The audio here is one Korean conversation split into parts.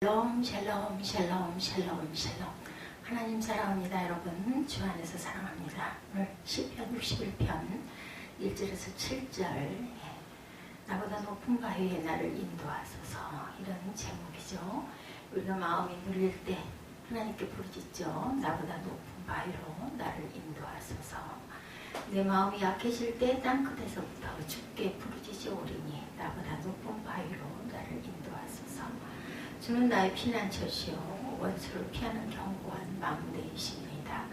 샬롬 샬롬 샬롬 샬롬 샬롬. 하나님 사랑합니다. 여러분 주 안에서 사랑합니다. 오늘 시편 61편 1절에서 7절 나보다 높은 바위에 나를 인도하소서, 이런 제목이죠. 우리가 마음이 눌릴 때 하나님께 부르짖죠. 나보다 높은 바위로 나를 인도하소서. 내 마음이 약해질 때 땅끝에서부터 주께 부르짖어오리니 나보다 높은 바위로 나를 인도하소서. 주는 나의 피난처시요 원수를 피하는 견고한 망대이십니다.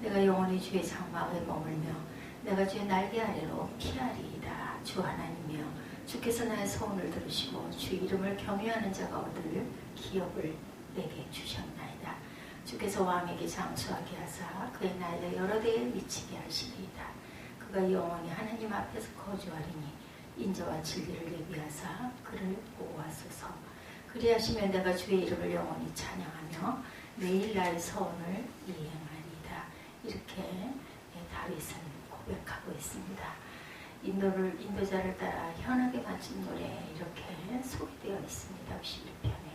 내가 영원히 주의 장막에 머물며 내가 주의 날개 아래로 피하리이다. 주 하나님이여, 주께서 나의 소원을 들으시고 주 이름을 경외하는 자가 얻을 기업을 내게 주셨나이다. 주께서 왕에게 장수하게 하사 그의 나이가 여러 대에 미치게 하시리이다. 그가 영원히 하나님 앞에서 거주하리니 인자와 진리를 예비하사 그를 보호하소서. 그리하시면 내가 주의 이름을 영원히 찬양하며 매일 나의 소원을 이행하리이다. 이렇게 다윗은 고백하고 있습니다. 인도자를 따라 현악에 맞춘 노래, 이렇게 소개되어 있습니다. 61편에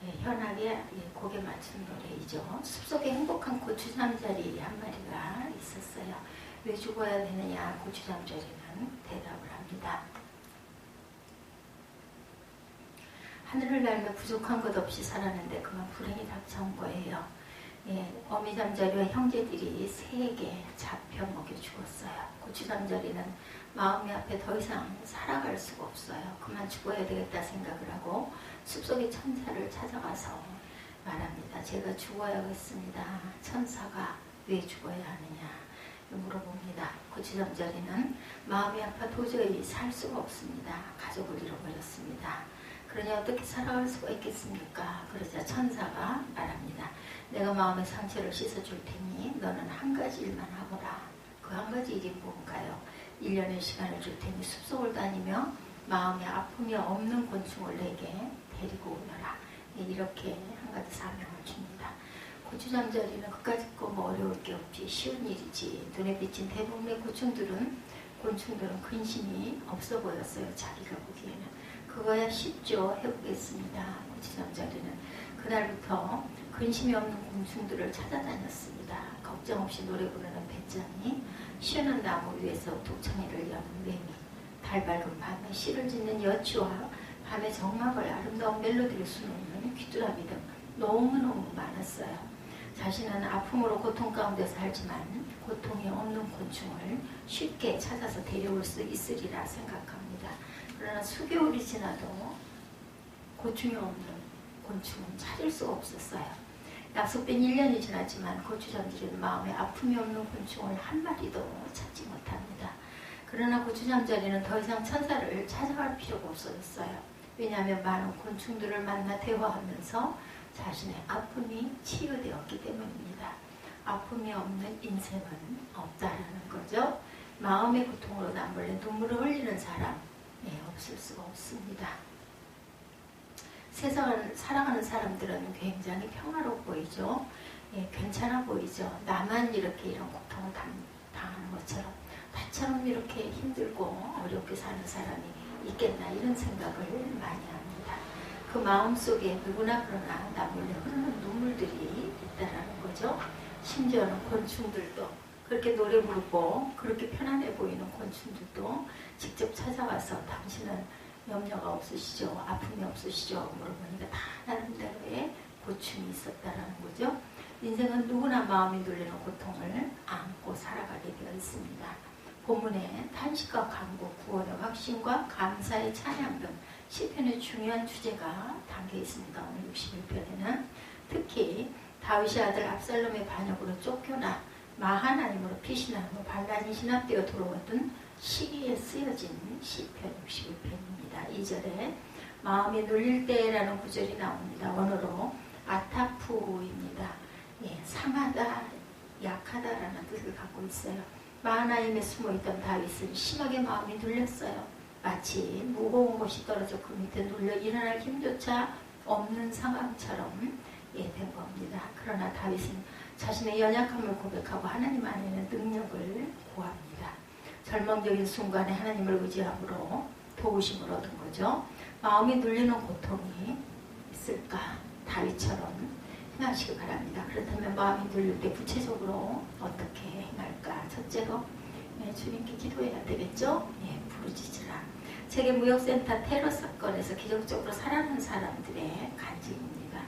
보면 현악에 곡에 맞춘 노래이죠. 숲속에 행복한 고추잠자리 한 마리가 있었어요. 왜 죽어야 되느냐? 고추잠자리는 대답을 합니다. 하늘을 날며 부족한 것 없이 살았는데 그만 불행이 닥쳐온 거예요. 어미잠자리와 형제들이 세게 잡혀 먹여 죽었어요. 고추잠자리는 마음이 앞에 더 이상 살아갈 수가 없어요. 그만 죽어야 되겠다 생각을 하고 숲속의 천사를 찾아가서 말합니다. 제가 죽어야겠습니다. 천사가 왜 죽어야 하느냐 물어봅니다. 고추잠자리는 마음이 아파 도저히 살 수가 없습니다. 가족을 잃어버렸습니다. 그러니 어떻게 살아갈 수가 있겠습니까? 그러자 천사가 말합니다. 내가 마음의 상처를 씻어줄 테니 너는 한 가지 일만 하거라. 그 한 가지 일이 뭔가요? 1년의 시간을 줄 테니 숲속을 다니며 마음에 아픔이 없는 곤충을 내게 데리고 오너라. 이렇게 한 가지 사명을 줍니다. 고추잠자리는 그까짓 거 뭐 어려울 게 없지, 쉬운 일이지. 눈에 비친 대부분의 곤충들은 근심이 없어 보였어요. 자기가 보기에는. 그거야 쉽죠. 해보겠습니다. 고추잠자리는 그날부터 근심이 없는 곤충들을 찾아다녔습니다. 걱정 없이 노래 부르는 배짱이, 시원한 나무 위에서 독창이를 여는 매미, 달 밝은 밤에 시를 짓는 여치와 밤의 정막을 아름다운 멜로디를 수놓는 귀뚜라미 등 너무너무 많았어요. 자신은 아픔으로 고통 가운데 살지만 고통이 없는 곤충을 쉽게 찾아서 데려올 수 있으리라 생각합니다. 그러나 수개월이 지나도 고충이 없는 곤충은 찾을 수가 없었어요. 약속된 1년이 지났지만 고추잠자리는 마음에 아픔이 없는 곤충을 한 마리도 찾지 못합니다. 그러나 고추잠자리는 더 이상 천사를 찾아갈 필요가 없어졌어요. 왜냐하면 많은 곤충들을 만나 대화하면서 자신의 아픔이 치유되었기 때문입니다. 아픔이 없는 인생은 없다라는 거죠. 마음의 고통으로 남몰래 눈물을 흘리는 사람 없을 수가 없습니다. 세상을 살아가는 사람들은 굉장히 평화로워 보이죠. 괜찮아 보이죠. 나만 이렇게 이런 고통을 당하는 것처럼 나처럼 이렇게 힘들고 어렵게 사는 사람이 있겠나, 이런 생각을 많이 합니다. 그 마음속에 누구나 그러나 남몰래 흐르는 눈물들이 있다라는 거죠. 심지어는 곤충들도 그렇게 노래 부르고 그렇게 편안해 보이는 곤충들도 직접 찾아가서 당신은 염려가 없으시죠? 아픔이 없으시죠? 물어보니까 다 나름대로의 고충이 있었다라는 거죠. 인생은 누구나 마음이 눌리는 고통을 안고 살아가게 되어 있습니다. 본문에 탄식과 간구, 구원의 확신과 감사의 찬양 등 시편의 중요한 주제가 담겨 있습니다. 오늘 61편에는 특히 다윗의 아들 압살롬의 반역으로 쫓겨나 마하나임으로 피신하고 반란이 진압되어 들어왔던 시기에 쓰여진 시편 61편입니다. 2절에 마음이 눌릴 때라는 구절이 나옵니다. 원어로 아타푸입니다. 상하다, 약하다라는 뜻을 갖고 있어요. 마하나임에 숨어있던 다윗은 심하게 마음이 눌렸어요. 마치 무거운 것이 떨어져 그 밑에 눌려 일어날 힘조차 없는 상황처럼 된 겁니다. 그러나 다윗은 자신의 연약함을 고백하고 하나님 안에는 능력을 구합니다. 절망적인 순간에 하나님을 의지함으로 도우심을 얻은 거죠. 마음이 눌리는 고통이 있을까? 다윗처럼 행하시기 바랍니다. 그렇다면 마음이 눌릴 때 구체적으로 어떻게 행할까? 첫째로 주님께 기도해야 되겠죠? 부르짖으라. 세계무역센터 테러 사건에서 기적적으로 살아난 사람들의 간증입니다.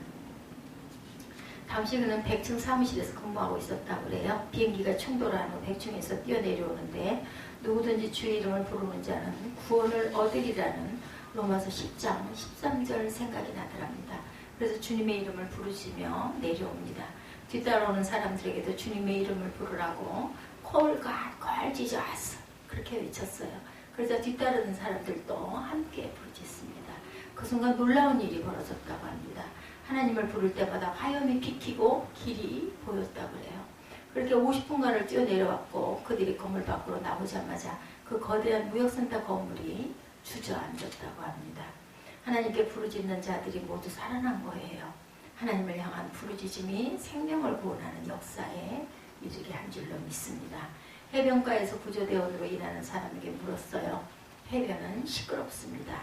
당시 그는 100층 사무실에서 근무하고 있었다고 그래요. 비행기가 충돌한 후 100층에서 뛰어내려오는데 누구든지 주의 이름을 부르는 자는 구원을 얻으리라는 로마서 10장 13절 생각이 나더랍니다. 그래서 주님의 이름을 부르시며 내려옵니다. 뒤따라오는 사람들에게도 주님의 이름을 부르라고 콜갓 지저스 그렇게 외쳤어요. 그래서 뒤따르는 사람들도 함께 부르짖습니다. 그 순간 놀라운 일이 벌어졌다고 합니다. 하나님을 부를 때마다 화염이 피키고 길이 보였다고 해요. 그렇게 50분간을 뛰어내려왔고 그들이 건물 밖으로 나오자마자 그 거대한 무역센터 건물이 주저앉았다고 합니다. 하나님께 부르짖는 자들이 모두 살아난 거예요. 하나님을 향한 부르짖음이 생명을 구원하는 역사에 이르게 한 줄로 믿습니다. 해변가에서 구조대원으로 일하는 사람에게 물었어요. 해변은 시끄럽습니다.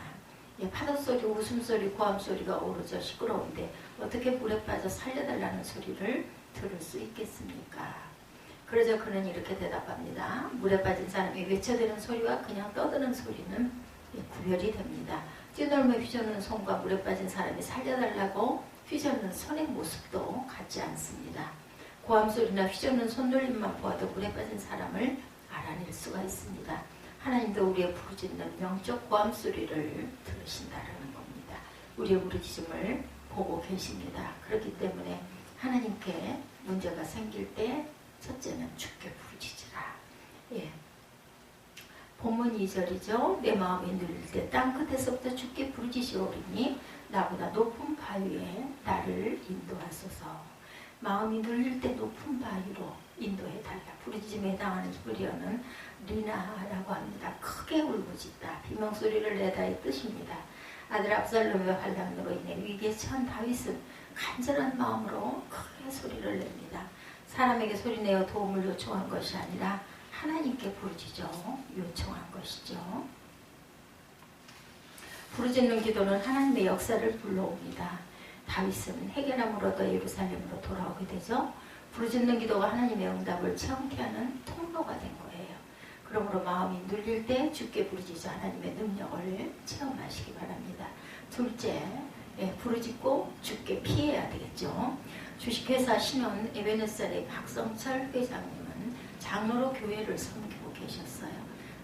파도소리, 웃음소리, 고함소리가 오르죠. 시끄러운데 어떻게 물에 빠져 살려달라는 소리를 들을 수 있겠습니까? 그러자 그는 이렇게 대답합니다. 물에 빠진 사람이 외쳐대는 소리와 그냥 떠드는 소리는 구별이 됩니다. 뛰어놀며 휘젓는 손과 물에 빠진 사람이 살려달라고 휘젓는 손의 모습도 같지 않습니다. 고함소리나 휘젓는 손놀림만 보아도 물에 빠진 사람을 알아낼 수가 있습니다. 하나님도 우리의 부르짖는 영적 고함소리를 들으신다는 겁니다. 우리의 부르짖음을 보고 계십니다. 그렇기 때문에 하나님께 문제가 생길 때 첫째는 주께 부르짖으라. 본문 2절이죠. 내 마음이 눌릴 때 땅끝에서부터 주께 부르짖으오리니 나보다 높은 바위에 나를 인도하소서. 마음이 눌릴 때 높은 바위로 인도해달라. 부르짖음에 해당하는 히브리어는 리나라고 합니다. 크게 울부짖다. 비명소리를 내다의 뜻입니다. 아들 압살롬의 환난으로 인해 위기에 처한 다윗은 간절한 마음으로 크게 소리를 냅니다. 사람에게 소리내어 도움을 요청한 것이 아니라 하나님께 부르짖어 요청한 것이죠. 부르짖는 기도는 하나님의 역사를 불러옵니다. 다윗은 해결함을 얻어 예루살렘으로 돌아오게 되죠. 부르짖는 기도가 하나님의 응답을 체험케 하는 통로가 된 거예요. 그러므로 마음이 눌릴 때 주께 부르짖어 하나님의 능력을 체험하시기 바랍니다. 둘째, 부르짖고 주께 피해야 되겠죠. 주식회사 신혼 에베네셀의 박성철 회장님은 장로로 교회를 섬기고 계셨어요.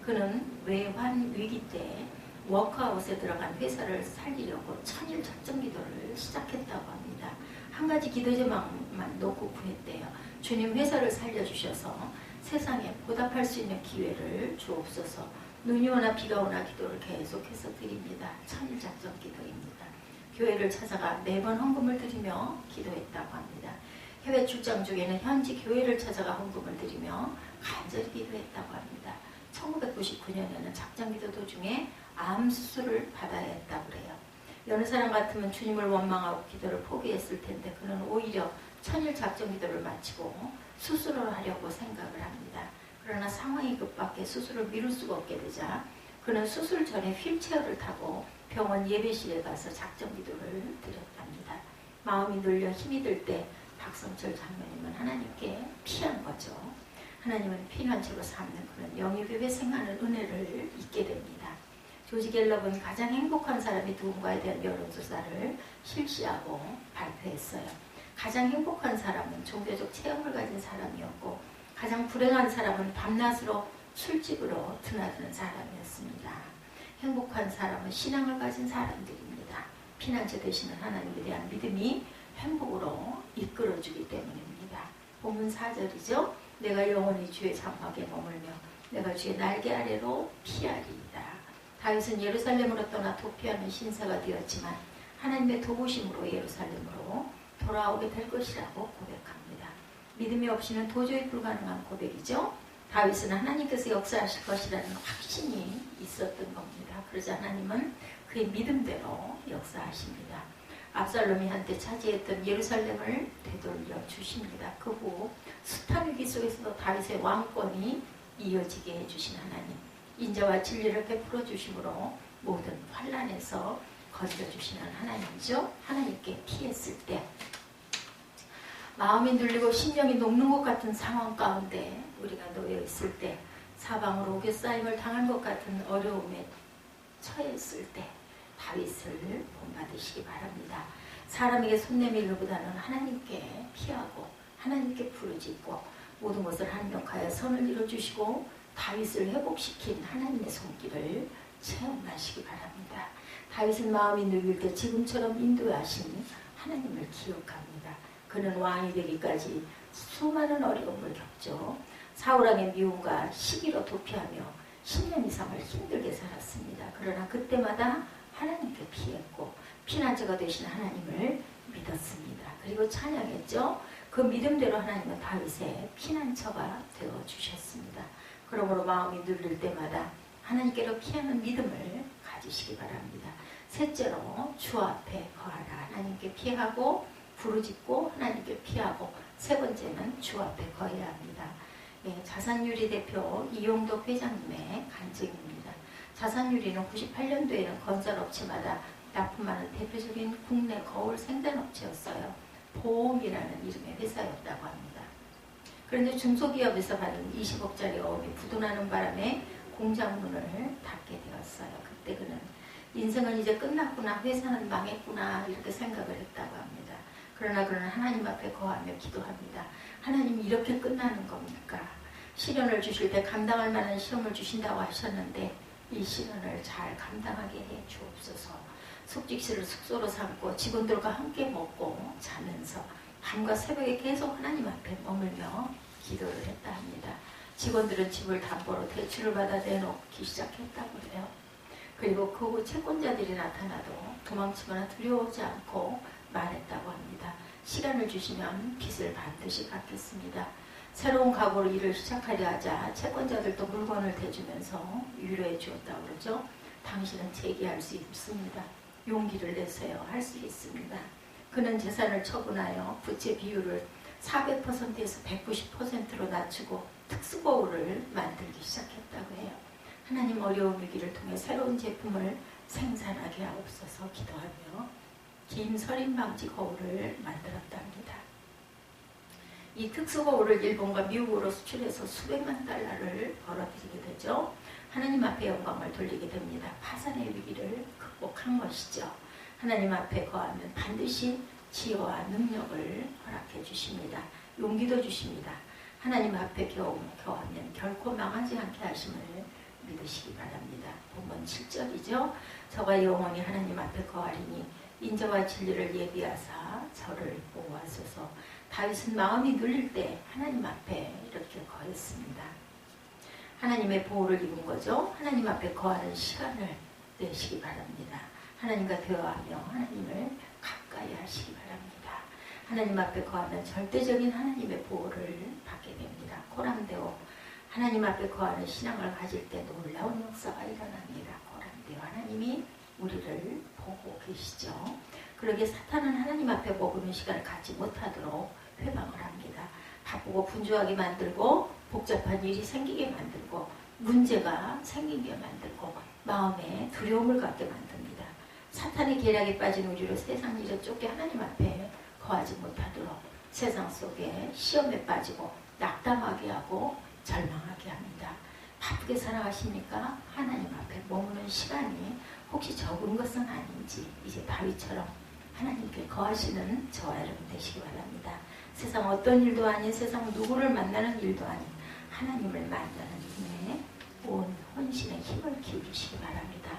그는 외환 위기 때 워크아웃에 들어간 회사를 살리려고 천일 작정 기도를 시작했다고 합니다. 한 가지 기도 제목만 놓고 구했대요. 주님 회사를 살려주셔서 세상에 보답할 수 있는 기회를 주옵소서. 눈이 오나 비가 오나 기도를 계속해서 드립니다. 천일 작정 기도입니다. 교회를 찾아가 매번 헌금을 드리며 기도했다고 합니다. 해외 출장 중에는 현지 교회를 찾아가 헌금을 드리며 간절히 기도했다고 합니다. 1999년에는 작정기도 도중에 암 수술을 받아야 했다고 그래요. 여느 사람 같으면 주님을 원망하고 기도를 포기했을 텐데 그는 오히려 천일 작정기도를 마치고 수술을 하려고 생각을 합니다. 그러나 상황이 급박해 수술을 미룰 수가 없게 되자 그는 수술 전에 휠체어를 타고 병원 예배실에 가서 작정기도를 드렸답니다. 마음이 눌려 힘이 들 때 박성철 장로님은 하나님께 피한 거죠. 하나님은 피난처로 삼는 그런 영입이 회생하는 은혜를 잊게 됩니다. 조지 갤럽은 가장 행복한 사람이 누군가에 대한 여론조사를 실시하고 발표했어요. 가장 행복한 사람은 종교적 체험을 가진 사람이었고 가장 불행한 사람은 밤낮으로 술집으로 드나드는 사람이었습니다. 행복한 사람은 신앙을 가진 사람들입니다. 피난처 되시는 하나님에 대한 믿음이 행복으로 이끌어주기 때문입니다. 본문 4절이죠. 내가 영원히 주의 장막에 머물며 내가 주의 날개 아래로 피하리이다. 다윗은 예루살렘으로 떠나 도피하는 신사가 되었지만 하나님의 도우심으로 예루살렘으로 돌아오게 될 것이라고 고백합니다. 믿음이 없이는 도저히 불가능한 고백이죠. 다윗은 하나님께서 역사하실 것이라는 확신이 있었던 겁니다. 그러자 하나님은 그의 믿음대로 역사하십니다. 압살롬이 한때 차지했던 예루살렘을 되돌려 주십니다. 그 후 숱한 위기 속에서도 다윗의 왕권이 이어지게 해주신 하나님, 인자와 진리를 베풀어 주심으로 모든 환난에서 건져주시는 하나님이죠. 하나님께 피했을 때 마음이 눌리고 심령이 녹는 것 같은 상황 가운데 우리가 놓여 있을 때 사방으로 옥외싸임을 당한 것 같은 어려움에 처했을 때 다윗을 본받으시기 바랍니다. 사람에게 손 내밀기보다는 하나님께 피하고 하나님께 부르짖고 모든 것을 한명하여 선을 이루어주시고 다윗을 회복시킨 하나님의 손길을 체험하시기 바랍니다. 다윗은 마음이 눌릴 때 지금처럼 인도하신 하나님을 기억합니다. 그는 왕이 되기까지 수많은 어려움을 겪죠. 사울왕의 미움과 시기로 도피하며 10년 이상을 힘들게 살았습니다. 그러나 그때마다 하나님께 피했고 피난처가 되신 하나님을 믿었습니다. 그리고 찬양했죠. 그 믿음대로 하나님은 다윗의 피난처가 되어주셨습니다. 그러므로 마음이 눌릴 때마다 하나님께로 피하는 믿음을 가지시기 바랍니다. 셋째로 주 앞에 거하라. 하나님께 피하고 부르짖고 하나님께 피하고 세 번째는 주 앞에 거해야 합니다. 자산유리 대표 이용덕 회장님의 간증입니다. 자산유리는 98년도에는 건설업체마다 납품하는 대표적인 국내 거울 생산업체였어요. 보험이라는 이름의 회사였다고 합니다. 그런데 중소기업에서 받은 20억짜리 어음이 부도나는 바람에 공장 문을 닫게 되었어요. 그때 그는 인생은 이제 끝났구나, 회사는 망했구나 이렇게 생각을 했다고 합니다. 그러나 그는 하나님 앞에 거하며 기도합니다. 하나님 이렇게 끝나는 겁니까? 시련을 주실 때 감당할 만한 시험을 주신다고 하셨는데 이 시련을 잘 감당하게 해 주옵소서. 숙직실을 숙소로 삼고 직원들과 함께 먹고 자면서 밤과 새벽에 계속 하나님 앞에 머물며 기도를 했다 합니다. 직원들은 집을 담보로 대출을 받아 내놓기 시작했다고 해요. 그리고 그 후 채권자들이 나타나도 도망치거나 두려워하지 않고 말했다고 합니다. 시간을 주시면 빚을 반드시 갚겠습니다. 새로운 각오로 일을 시작하려 하자 채권자들도 물건을 대주면서 위로해 주었다고 그러죠. 당신은 재기할 수 있습니다. 용기를 내세요. 할 수 있습니다. 그는 재산을 처분하여 부채 비율을 400%에서 190%로 낮추고 특수거울을 만들기 시작했다고 해요. 하나님 어려운 위기를 통해 새로운 제품을 생산하게 하옵소서 기도하며 김서림방지 거울을 만들었답니다. 이 특수거울을 일본과 미국으로 수출해서 수백만 달러를 벌어들이게 되죠. 하나님 앞에 영광을 돌리게 됩니다. 파산의 위기를 극복한 것이죠. 하나님 앞에 거하면 반드시 지혜와 능력을 허락해 주십니다. 용기도 주십니다. 하나님 앞에 거하면 결코 망하지 않게 하심을 믿으시기 바랍니다. 본문 7절이죠. 저가 영원히 하나님 앞에 거하리니 인자와 진리를 예비하사 저를 보호하소서. 다윗은 마음이 눌릴 때 하나님 앞에 이렇게 거했습니다. 하나님의 보호를 입은 거죠. 하나님 앞에 거하는 시간을 내시기 바랍니다. 하나님과 대화하며 하나님을 가까이 하시기 바랍니다. 하나님 앞에 거하면 절대적인 하나님의 보호를 받게 됩니다. 코람데오 하나님 앞에 거하는 신앙을 가질 때 놀라운 역사가 일어납니다. 코람데오 하나님이 우리를 보고 계시죠. 그러기에 사탄은 하나님 앞에 머무는 시간을 갖지 못하도록 회방을 합니다. 바쁘고 분주하게 만들고 복잡한 일이 생기게 만들고 문제가 생기게 만들고 마음에 두려움을 갖게 만듭니다. 사탄의 계략에 빠진 우리로 세상 일에 쫓겨 하나님 앞에 거하지 못하도록 세상 속에 시험에 빠지고 낙담하게 하고 절망하게 합니다. 바쁘게 살아가십니까? 하나님 앞에 머무는 시간이 혹시 적은 것은 아닌지 이제 다윗처럼 하나님께 거하시는 저와 여러분 되시기 바랍니다. 세상 어떤 일도 아닌 세상 누구를 만나는 일도 아닌 하나님을 만나는 일에 온 혼신의 힘을 기울이시기 바랍니다.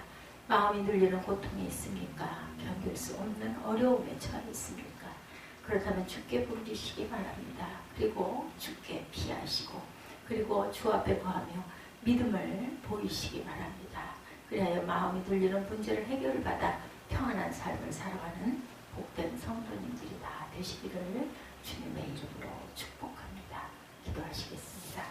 마음이 눌리는 고통이 있습니까? 견딜 수 없는 어려움에 처해 있습니까? 그렇다면 주께 부르시기 바랍니다. 그리고 주께 피하시고 그리고 주 앞에 거하며 믿음을 보이시기 바랍니다. 그래야 마음이 눌리는 문제를 해결받아 평안한 삶을 살아가는 복된 성도님들이 다 되시기를 주님의 이름으로 축복합니다. 기도하시겠습니다.